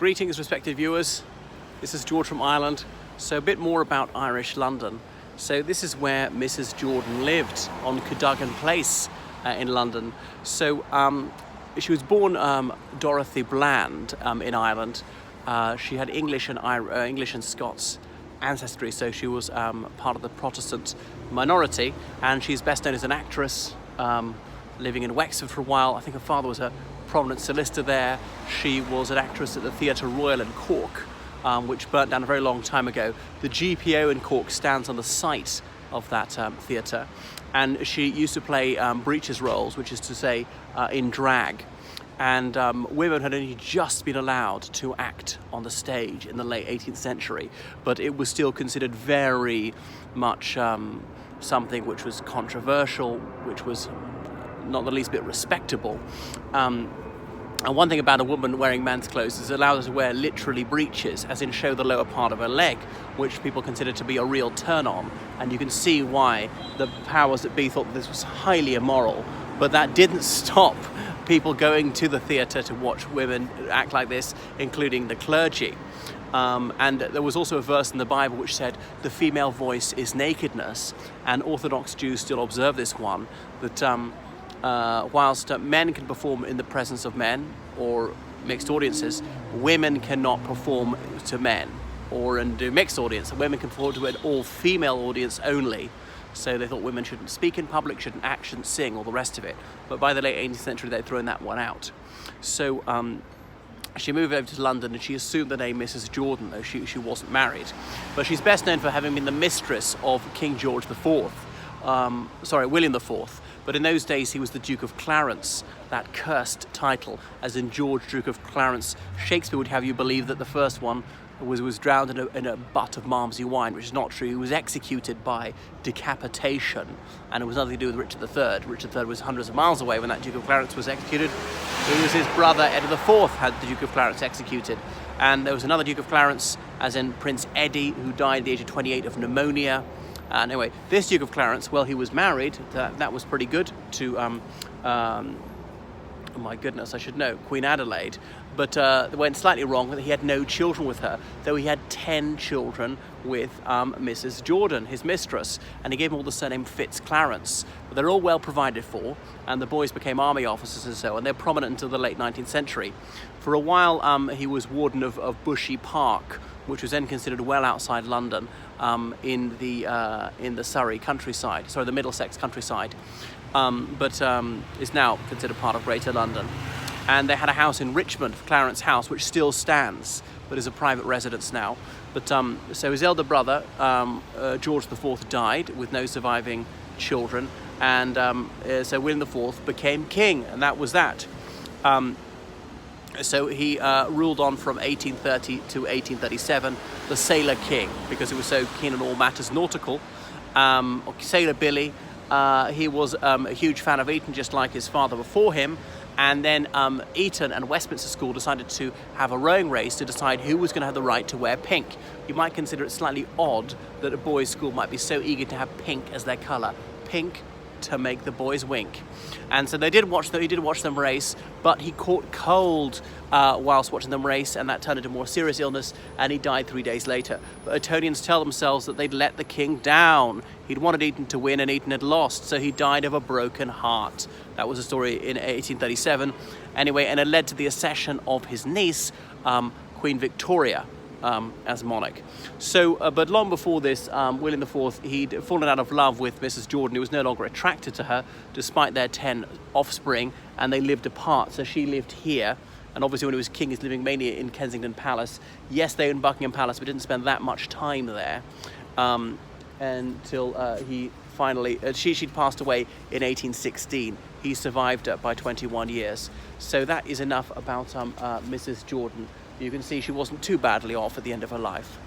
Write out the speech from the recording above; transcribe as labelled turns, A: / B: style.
A: Greetings, respected viewers. This is George from Ireland. So a bit more about Irish London. So this is where Mrs. Jordan lived, on Cadogan Place in London. So she was born Dorothy Bland in Ireland. She had English and Scots ancestry, so she was part of the Protestant minority, and she's best known as an actress, living in Wexford for a while. I think her father was a prominent solicitor there. She was an actress at the Theatre Royal in Cork, which burnt down a very long time ago. The GPO in Cork stands on the site of that theatre, and she used to play breeches roles, which is to say in drag. And women had only just been allowed to act on the stage in the late 18th century, but it was still considered very much something which was controversial, which was not the least bit respectable. And one thing about a woman wearing men's clothes is it allows her to wear literally breeches, as in show the lower part of her leg, which people consider to be a real turn-on. And you can see why the powers that be thought that this was highly immoral. But that didn't stop people going to the theatre to watch women act like this, including the clergy. And there was also a verse in the Bible which said the female voice is nakedness, and Orthodox Jews still observe this one, that whilst men can perform in the presence of men or mixed audiences, women cannot perform to men or do mixed audience. Women can perform to an all-female audience only. So they thought women shouldn't speak in public, shouldn't act, shouldn't sing, all the rest of it. But by the late 18th century, they'd thrown that one out. So she moved over to London, and she assumed the name Mrs. Jordan, though she wasn't married. But she's best known for having been the mistress of King George IV. William IV. But in those days, he was the Duke of Clarence, that cursed title, as in George, Duke of Clarence. Shakespeare would have you believe that the first one was drowned in a butt of Malmsey wine, which is not true. He was executed by decapitation, and it was nothing to do with Richard III. Richard III was hundreds of miles away when that Duke of Clarence was executed. It was his brother, Edward IV, had the Duke of Clarence executed. And there was another Duke of Clarence, as in Prince Eddie, who died at the age of 28 of pneumonia. Anyway, this Duke of Clarence, well, he was married. That was pretty good to, oh my goodness, I should know, Queen Adelaide. But it went slightly wrong. He had no children with her, though he had 10 children with Mrs. Jordan, his mistress, and he gave them all the surname Clarence. But they're all well provided for, and the boys became army officers and so on. They're prominent until the late 19th century. For a while, he was warden of Bushy Park, which was then considered well outside London, in the Surrey countryside, sorry, the Middlesex countryside, but is now considered part of Greater London. And they had a house in Richmond, Clarence House, which still stands, but is a private residence now. But so his elder brother, George IV, died with no surviving children, and so William IV became king, and that was that. So he ruled on from 1830 to 1837, the Sailor King, because he was so keen on all matters nautical. Sailor Billy, he was a huge fan of Eton, just like his father before him. And then Eton and Westminster School decided to have a rowing race to decide who was going to have the right to wear pink. You might consider it slightly odd that a boys' school might be so eager to have pink as their colour. Pink to make the boys wink. And so he did watch them race, but he caught cold whilst watching them race, and that turned into more serious illness, and he died 3 days later. But Etonians tell themselves that they'd let the king down. He'd wanted Eton to win, and Eton had lost, so he died of a broken heart. That was a story in 1837. Anyway, and it led to the accession of his niece, Queen Victoria, as monarch. So, but long before this, William IV, he'd fallen out of love with Mrs. Jordan. He was no longer attracted to her, despite their 10 offspring, and they lived apart. So she lived here, and obviously when he was king, he's living mainly in Kensington Palace. Yes, they owned Buckingham Palace, but didn't spend that much time there, until he finally, she'd passed away in 1816. He survived her by 21 years. So that is enough about Mrs. Jordan. You can see she wasn't too badly off at the end of her life.